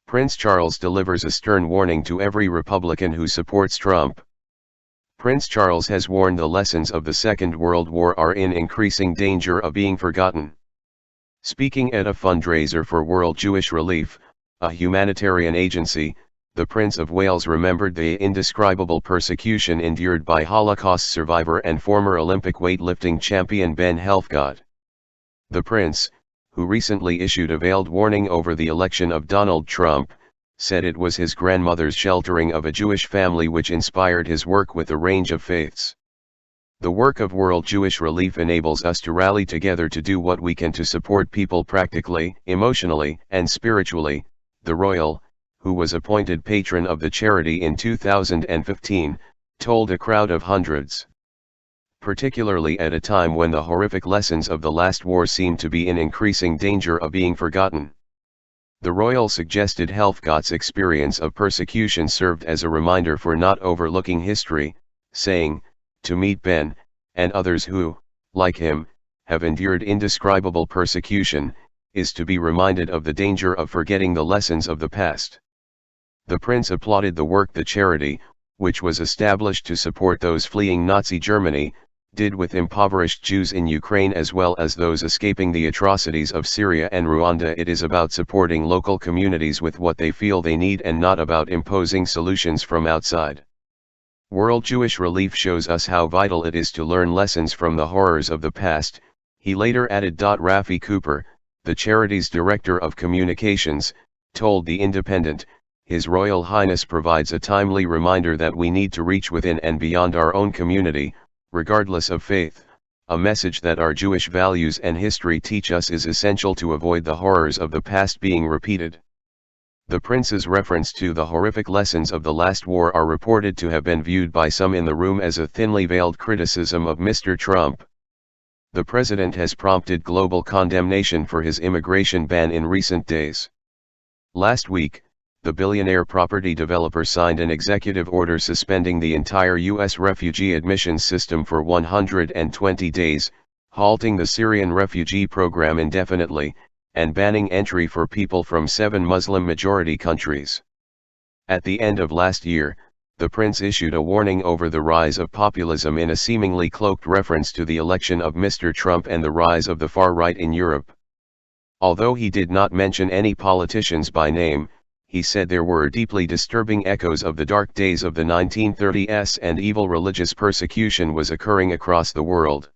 Prince Charles delivers a stern warning to every Republican who supports Trump. Prince Charles has warned the lessons of the Second World War are in increasing danger of being forgotten. Speaking at a fundraiser for World Jewish Relief, a humanitarian agency, the Prince of Wales remembered the indescribable persecution endured by Holocaust survivor and former Olympic weightlifting champion Ben Helfgott. The Prince, who recently issued a veiled warning over the election of Donald Trump, said it was his grandmother's sheltering of a Jewish family which inspired his work with a range of faiths. The work of World Jewish Relief enables us to rally together to do what we can to support people practically, emotionally, and spiritually, the royal, who was appointed patron of the charity in 2015, told a crowd of hundreds. Particularly at a time when the horrific lessons of the last war seem to be in increasing danger of being forgotten. The royal suggested Helfgott's experience of persecution served as a reminder for not overlooking history, saying, "To meet Ben, and others who, like him, have endured indescribable persecution, is to be reminded of the danger of forgetting the lessons of the past." The prince applauded the work the charity, which was established to support those fleeing Nazi Germany, did with impoverished Jews in Ukraine as well as those escaping the atrocities of Syria and Rwanda. It is about supporting local communities with what they feel they need and not about imposing solutions from outside. World Jewish Relief shows us how vital it is to learn lessons from the horrors of the past, he later added. Rafi Cooper, the charity's director of communications, told The Independent, His Royal Highness provides a timely reminder that we need to reach within and beyond our own community, regardless of faith. A message that our Jewish values and history teach us is essential to avoid the horrors of the past being repeated. The prince's reference to the horrific lessons of the last war are reported to have been viewed by some in the room as a thinly veiled criticism of Mr. Trump. The president has prompted global condemnation for his immigration ban in recent days. Last week, the billionaire property developer signed an executive order suspending the entire U.S. refugee admissions system for 120 days, halting the Syrian refugee program indefinitely, and banning entry for people from 7 Muslim-majority countries. At the end of last year, the prince issued a warning over the rise of populism in a seemingly cloaked reference to the election of Mr. Trump and the rise of the far right in Europe. Although he did not mention any politicians by name, he said there were deeply disturbing echoes of the dark days of the 1930s and evil religious persecution was occurring across the world.